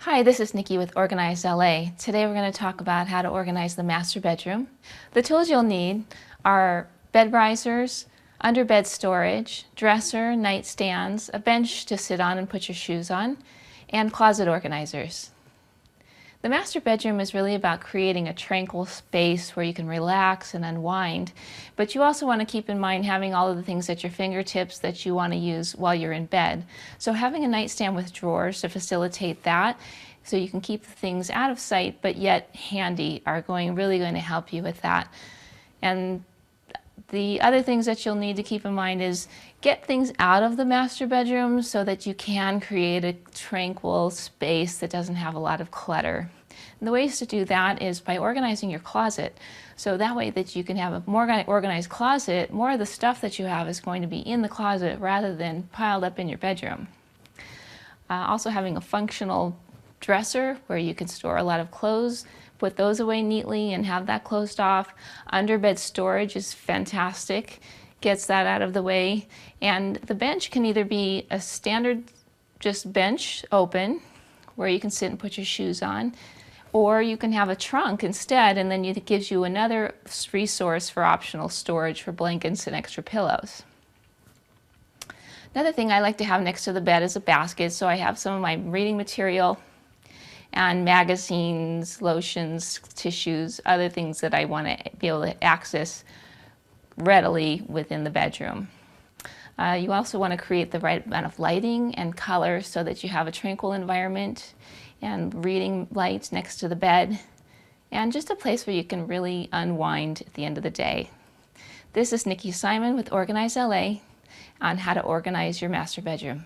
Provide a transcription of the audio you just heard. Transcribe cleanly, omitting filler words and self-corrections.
Hi, this is Nikki with Organize LA. Today we're going to talk about how to organize the master bedroom. The tools you'll need are bed risers, under-bed storage, dresser, nightstands, a bench to sit on and put your shoes on, and closet organizers. The master bedroom is really about creating a tranquil space where you can relax and unwind, but you also want to keep in mind having all of the things at your fingertips that you want to use while you're in bed. So having a nightstand with drawers to facilitate that, so you can keep the things out of sight but yet handy, are really going to help you with that. And the other things that you'll need to keep in mind is get things out of the master bedroom so that you can create a tranquil space that doesn't have a lot of clutter. And the ways to do that is by organizing your closet. So that way that you can have a more organized closet, more of the stuff that you have is going to be in the closet rather than piled up in your bedroom. Also having a functional dresser where you can store a lot of clothes, put those away neatly and have that closed off. Under-bed storage is fantastic, gets that out of the way. And the bench can either be a standard just bench open where you can sit and put your shoes on, or you can have a trunk instead, and then it gives you another resource for optional storage for blankets and extra pillows. Another thing I like to have next to the bed is a basket, so I have some of my reading material and magazines, lotions, tissues, other things that I want to be able to access readily within the bedroom. You also want to create the right amount of lighting and color so that you have a tranquil environment and reading lights next to the bed, and just a place where you can really unwind at the end of the day. This is Nikki Simon with Organize LA on how to organize your master bedroom.